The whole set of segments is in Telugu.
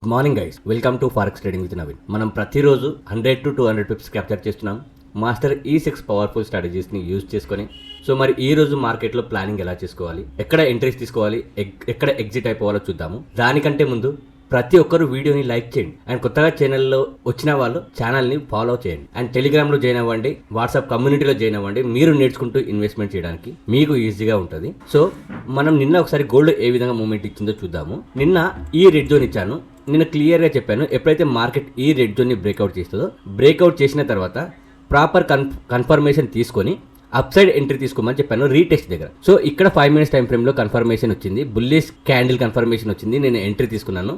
Good morning guys, welcome to forex trading with Naveen. మనం ప్రతిరోజు 100 to 200 పిప్స్ క్యాప్చర్ చేస్తున్నాం మాస్టర్ E6 పవర్ఫుల్ స్ట్రాటజీస్ని యూజ్ చేసుకొని. సో మరి ఈ రోజు మార్కెట్లో ప్లానింగ్ ఎలా చేసుకోవాలి, ఎక్కడ ఎంట్రీస్ తీసుకోవాలి, ఎక్కడ ఎగ్జిట్ అయిపోవాలో చూద్దాము. దానికంటే ముందు ప్రతి ఒక్కరు వీడియోని లైక్ చేయండి అండ్ కొత్తగా ఛానల్లో వచ్చిన వాళ్ళు ఛానల్ని ఫాలో చేయండి అండ్ టెలిగ్రామ్లో జాయిన్ అవ్వండి, వాట్సాప్ కమ్యూనిటీలో జాయిన్ అవ్వండి. మీరు నేర్చుకుంటూ ఇన్వెస్ట్మెంట్ చేయడానికి మీకు ఈజీగా ఉంటుంది. సో మనం నిన్న ఒకసారి గోల్డ్ ఏ విధంగా మూమెంట్ ఇచ్చిందో చూద్దాము. నిన్న ఈ రెడ్ జోన్ ఇచ్చాను, నేను క్లియర్గా చెప్పాను. ఎప్పుడైతే మార్కెట్ ఈ రెడ్ జోన్ని బ్రేక్అవుట్ చేస్తుందో, బ్రేక్అవుట్ చేసిన తర్వాత ప్రాపర్ కన్ఫర్మేషన్ తీసుకొని అప్ సైడ్ ఎంట్రీ తీసుకోమని చెప్పాను రీటెస్ట్ దగ్గర. సో ఇక్కడ 5 minutes టైం ఫ్రేమ్లో కన్ఫర్మేషన్ వచ్చింది, బుల్లిష్ క్యాండిల్ కన్ఫర్మేషన్ వచ్చింది. నేను ఎంట్రీ తీసుకున్నాను.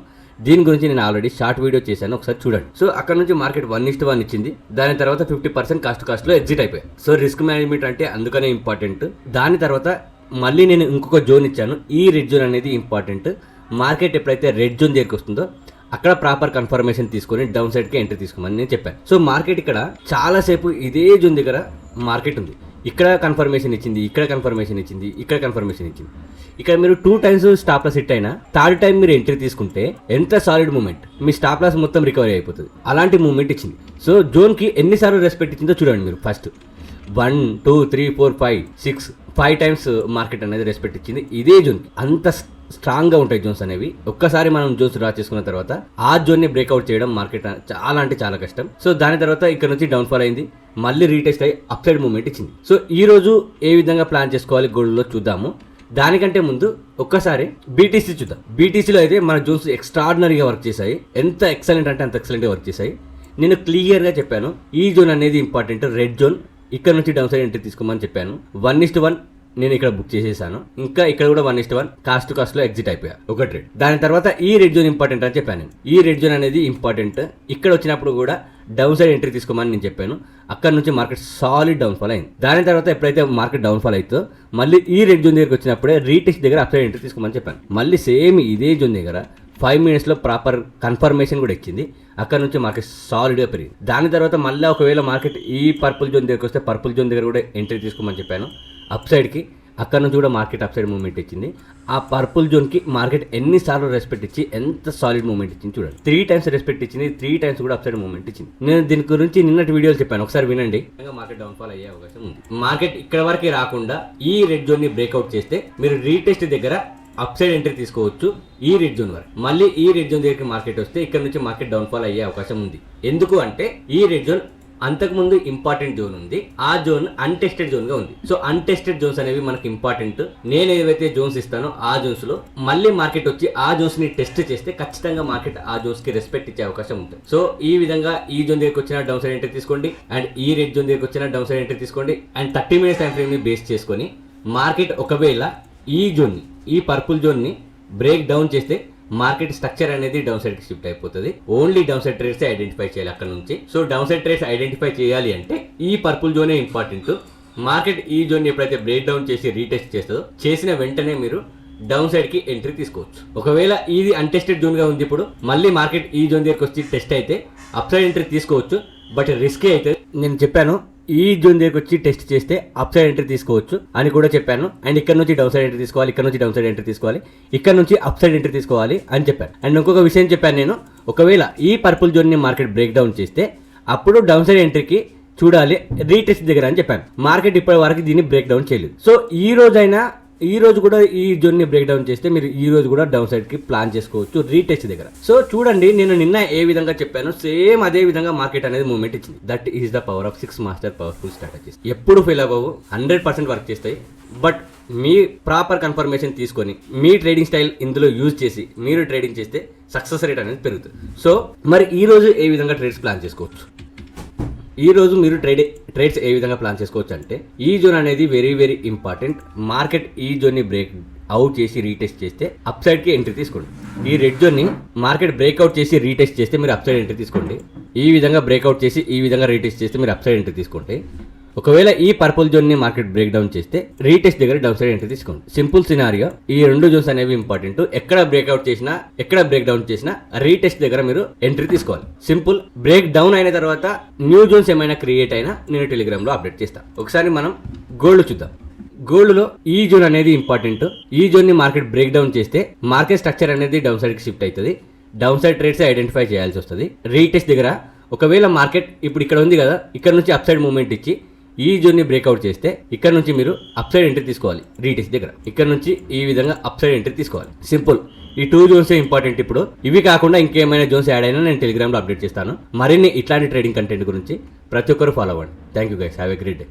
దీని గురించి నేను ఆల్రెడీ షార్ట్ వీడియో చేశాను, ఒకసారి చూడండి. సో అక్కడ నుంచి మార్కెట్ 1:1 ఇచ్చింది. దాని తర్వాత 50% కాస్ట్లో ఎగ్జిట్ అయిపోయాయి. సో రిస్క్ మేనేజ్మెంట్ అంటే అందుకనే ఇంపార్టెంట్. దాని తర్వాత మళ్ళీ నేను ఇంకొక జోన్ ఇచ్చాను. ఈ రెడ్ జోన్ అనేది ఇంపార్టెంట్. మార్కెట్ ఎప్పుడైతే రెడ్ జోన్ దగ్గరికి వస్తుందో అక్కడ ప్రాపర్ కన్ఫర్మేషన్ తీసుకొని డౌన్ సైడ్కి ఎంట్రీ తీసుకోమని నేను చెప్పాను. సో మార్కెట్ ఇక్కడ చాలాసేపు ఇదే జోన్ దగ్గర మార్కెట్ ఉంది. ఇక్కడ కన్ఫర్మేషన్ ఇచ్చింది, ఇక్కడ కన్ఫర్మేషన్ ఇచ్చింది, ఇక్కడ కన్ఫర్మేషన్ ఇచ్చింది. ఇక్కడ మీరు 2 times స్టాప్ లాస్ హిట్ అయినా థర్డ్ టైం మీరు ఎంట్రీ తీసుకుంటే ఎంత సాలిడ్ మూమెంట్, మీ స్టాప్ లాస్ మొత్తం రికవరీ అయిపోతుంది. అలాంటి మూమెంట్ ఇచ్చింది. సో జోన్కి ఎన్నిసార్లు రెస్పెక్ట్ ఇచ్చిందో చూడండి మీరు. ఫస్ట్ 1 2 3 4 5 6 5 times మార్కెట్ అనేది రెస్పెక్ట్ ఇచ్చింది ఇదే జోన్కి. అంత స్ట్రాంగ్గా ఉంటాయి జోన్స్ అనేవి. ఒక్కసారి మనం జోన్స్ డ్రా చేసుకున్న తర్వాత ఆ జోన్ని బ్రేక్అవుట్ చేయడం మార్కెట్ చాలా అంటే చాలా కష్టం. సో దాని తర్వాత ఇక్కడ నుంచి డౌన్ఫాల్ అయింది, మళ్ళీ రీటెస్ట్ అయ్యి అప్ సైడ్ మూమెంట్ ఇచ్చింది. సో ఈ రోజు ఏ విధంగా ప్లాన్ చేసుకోవాలి గోల్డ్లో చూద్దాము. దానికంటే ముందు ఒక్కసారి బీటీసీ చూద్దాం. బీటీసీలో అయితే మన జోన్స్ ఎక్స్ట్రాడినరీగా వర్క్ చేశాయి. ఎంత ఎక్సలెంట్ అంటే అంత ఎక్సలెంట్గా వర్క్ చేశాయి. నేను క్లియర్గా చెప్పాను ఈ జోన్ అనేది ఇంపార్టెంట్, రెడ్ జోన్. ఇక్కడ నుంచి డౌన్ సైడ్ ఎంట్రీ తీసుకోమని చెప్పాను. 1:1 నేను ఇక్కడ బుక్ చేసేసాను. ఇంకా ఇక్కడ కూడా 1:1 కాస్ట్లో ఎగ్జిట్ అయిపోయా ఒక ట్రేడ్. దాని తర్వాత ఈ రెడ్ జోన్ ఇంపార్టెంట్ అని చెప్పాను. ఈ రెడ్ జోన్ అనేది ఇంపార్టెంట్. ఇక్కడ వచ్చినప్పుడు కూడా డౌన్ సైడ్ ఎంట్రీ తీసుకోమని నేను చెప్పాను. అక్కడ నుంచి మార్కెట్ సాలిడ్ డౌన్ఫాల్ అయింది. దాని తర్వాత ఎప్పుడైతే మార్కెట్ డౌన్ఫాల్ అవుతుందో మళ్ళీ ఈ రెడ్ జోన్ దగ్గరికి వచ్చినప్పుడే రీటెస్ట్ దగ్గర అప్ సైడ్ ఎంట్రీ తీసుకోమని చెప్పాను. మళ్ళీ సేమ్ ఇదే జోన్ దగ్గర 5 minutesలో ప్రాపర్ కన్ఫర్మేషన్ కూడా ఇచ్చింది. అక్కడ నుంచి మార్కెట్ సాలిడ్గా పెరిగింది. దాని తర్వాత మళ్ళీ ఒకవేళ మార్కెట్ ఈ పర్పుల్ జోన్ దగ్గరికి వస్తే పర్పుల్ జోన్ దగ్గర కూడా ఎంట్రీ తీసుకోమని చెప్పాను అప్ సైడ్కి. అక్కడ నుంచి కూడా మార్కెట్ అప్ సైడ్ మూవ్మెంట్ ఇచ్చింది. ఆ పర్పుల్ జోన్కి మార్కెట్ ఎన్నిసార్లు రెస్పెక్ట్ ఇచ్చి ఎంత సాలిడ్ మూవ్మెంట్ ఇచ్చింది చూడండి. 3 times రెస్పెక్ట్ ఇచ్చింది, 3 times కూడా అప్ సైడ్ మూవ్మెంట్ ఇచ్చింది. నేను దీని గురించి నిన్నటి వీడియోలు చెప్పాను, ఒకసారి వినండి. మార్కెట్ డౌన్ఫాల్ అయ్యే అవకాశం ఉంది. మార్కెట్ ఇక్కడ వరకు రాకుండా ఈ రెడ్ జోన్ని బ్రేక్అవుట్ చేస్తే మీరు రీటెస్ట్ దగ్గర అప్ సైడ్ ఎంట్రీ తీసుకోవచ్చు ఈ రెడ్ జోన్ వరకు. మళ్ళీ ఈ రెడ్ జోన్ దగ్గరికి మార్కెట్ వస్తే ఇక్కడ నుంచి మార్కెట్ డౌన్ఫాల్ అయ్యే అవకాశం ఉంది. ఎందుకు అంటే ఈ రెడ్ జోన్ అంతకుముందు ఇంపార్టెంట్ జోన్ ఉంది, ఆ జోన్ అన్టెస్టెడ్ జోన్ గా ఉంది. సో అన్టెస్టెడ్ జోన్స్ అనేవి మనకి ఇంపార్టెంట్. నేను ఏవైతే జోన్స్ ఇస్తానో ఆ జోన్స్ లో మళ్ళీ మార్కెట్ వచ్చి ఆ జోన్స్ ని టెస్ట్ చేస్తే ఖచ్చితంగా మార్కెట్ ఆ జోన్స్ కి రెస్పెక్ట్ ఇచ్చే అవకాశం ఉంటుంది. సో ఈ విధంగా ఈ జోన్ దగ్గరికి వచ్చిన డౌన్ సైడ్ ఎంట్రీ తీసుకోండి అండ్ ఈ రెడ్ జోన్ దగ్గరికి వచ్చిన డౌన్ సైడ్ ఎంట్రీ తీసుకోండి. అండ్ 30 minutes టైం ఫ్రేమ్ ని బేస్ చేసుకొని మార్కెట్ ఒకవేళ ఈ జోన్ ని, ఈ పర్పుల్ జోన్ ని బ్రేక్ డౌన్ చేస్తే మార్కెట్ స్ట్రక్చర్ అనేది డౌన్ సైడ్ కి షిఫ్ట్ అయిపోతుంది. Only down side trades identify చేయాలి అక్కడ నుంచి. So down side trades identify చేయాలి అంటే ఈ పర్పుల్ జోనే ఇంపార్టెంట్. మార్కెట్ ఈ జోన్ ఎప్పుడైతే బ్రేక్ డౌన్ చేసి రీటెస్ట్ చేస్తుందో చేసిన వెంటనే మీరు డౌన్ సైడ్ కి ఎంట్రీ తీసుకోవచ్చు. ఒకవేళ ఇది అన్టెస్టెడ్ జోన్ గా ఉంది, ఇప్పుడు మళ్ళీ మార్కెట్ ఈ జోన్ దగ్గరికి వచ్చి టెస్ట్ అయితే అప్ సైడ్ ఎంట్రీ తీసుకోవచ్చు, బట్ రిస్క్ అయితే. నేను చెప్పాను ఈ జోన్ దగ్గరికి వచ్చి టెస్ట్ చేస్తే అప్ సైడ్ ఎంట్రీ తీసుకోవచ్చు అని కూడా చెప్పాను. అండ్ ఇక్కడ నుంచి డౌన్ సైడ్ ఎంట్రీ తీసుకోవాలి, ఇక్కడ నుంచి డౌన్ సైడ్ ఎంట్రీ తీసుకోవాలి, ఇక్కడ నుంచి అప్ సైడ్ ఎంట్రీ తీసుకోవాలి అని చెప్పాను. అండ్ ఇంకొక విషయం చెప్పాను నేను, ఒకవేళ ఈ పర్పుల్ జోన్ ని మార్కెట్ బ్రేక్ డౌన్ చేస్తే అప్పుడు డౌన్ సైడ్ ఎంట్రీకి చూడాలి రీటెస్ట్ దగ్గర అని చెప్పాను. మార్కెట్ ఇప్పటి వరకు దీన్ని బ్రేక్ డౌన్ చేయలేదు. సో ఈ రోజు కూడా ఈ జోన్ ని బ్రేక్ డౌన్ చేస్తే మీరు ఈ రోజు కూడా డౌన్ సైడ్ కి ప్లాన్ చేసుకోవచ్చు రీటెస్ట్ దగ్గర. సో చూడండి, నేను నిన్న ఏ విధంగా చెప్పాను సేమ్ అదే విధంగా మార్కెట్ అనేది మూవ్మెంట్ ఇచ్చింది. That is the power of 6 master powerful strategies. ఎప్పుడు ఫెయిల్ అవ్వవు, 100% వర్క్ చేస్తాయి. బట్ మీ ప్రాపర్ కన్ఫర్మేషన్ తీసుకొని మీ ట్రేడింగ్ స్టైల్ ఇందులో యూజ్ చేసి మీరు ట్రేడింగ్ చేస్తే సక్సెస్ రేట్ అనేది పెరుగుతుంది. సో మరి ఈ రోజు ఏ విధంగా ట్రేడ్స్ ప్లాన్ చేసుకోవచ్చు, ఈ రోజు మీరు ట్రేడ్స్ ఏ విధంగా ప్లాన్ చేసుకోవచ్చు అంటే ఈ జోన్ అనేది వెరీ వెరీ ఇంపార్టెంట్. మార్కెట్ ఈ జోన్ ని బ్రేక్ అవుట్ చేసి రీటెస్ట్ చేస్తే అప్ సైడ్ కి ఎంట్రీ తీసుకోండి. ఈ రెడ్ జోన్ ని మార్కెట్ బ్రేక్అవుట్ చేసి రీటెస్ట్ చేస్తే మీరు అప్ సైడ్ ఎంట్రీ తీసుకోండి. ఈ విధంగా బ్రేక్అవుట్ చేసి ఈ విధంగా రీటెస్ట్ చేస్తే మీరు అప్ సైడ్ ఎంట్రీ తీసుకోండి. ఒకవేళ ఈ పర్పుల్ జోన్ ని మార్కెట్ బ్రేక్ డౌన్ చేస్తే రీటెస్ట్ దగ్గర డౌన్ సైడ్ ఎంట్రీ తీసుకోండి. Simple scenario. ఈ 2 జోన్స్ అనేవి ఇంపార్టెంట్. ఎక్కడ బ్రేక్అవుట్ చేసినా, ఎక్కడ బ్రేక్ డౌన్ చేసినా రీటెస్ట్ దగ్గర మీరు ఎంట్రీ తీసుకోవాలి. సింపుల్. బ్రేక్ డౌన్ అయిన తర్వాత న్యూ జోన్స్ ఏమైనా క్రియేట్ అయినా నేను టెలిగ్రామ్ లో అప్డేట్ చేస్తాను. ఒకసారి మనం గోల్డ్ చూద్దాం. గోల్డ్లో ఈ జోన్ అనేది ఇంపార్టెంట్. ఈ జోన్ ని మార్కెట్ బ్రేక్ డౌన్ చేస్తే మార్కెట్ స్ట్రక్చర్ అనేది డౌన్ సైడ్ కి షిఫ్ట్ అవుతుంది. డౌన్ సైడ్ ట్రేడ్స్ ఐడెంటిఫై చేయాల్సి వస్తుంది. రీటెస్ట్ దగ్గర ఒకవేళ మార్కెట్ ఇప్పుడు ఇక్కడ ఉంది కదా, ఇక్కడ నుంచి అప్ సైడ్ మూవ్మెంట్ ఇచ్చి ఈ జోన్ని బ్రేక్అవుట్ చేస్తే ఇక్కడ నుంచి మీరు అప్ సైడ్ ఎంట్రీ తీసుకోవాలి. రీటెస్ట్ దగ్గర ఇక్కడ నుంచి ఈ విధంగా అప్ సైడ్ ఎంట్రీ తీసుకోవాలి. సింపుల్. ఈ 2 జోన్సే ఇంపార్టెంట్. ఇప్పుడు ఇవి కాకుండా ఇంకేమైనా జోన్స్ యాడ్ అయినా నేను టెలిగ్రామ్లో అప్డేట్ చేస్తాను. మరిన్ని ఇట్లాంటి ట్రేడింగ్ కంటెంట్ గురించి ప్రతి ఒక్కరు ఫాలో అవ్వండి. Thank you guys, have a great day.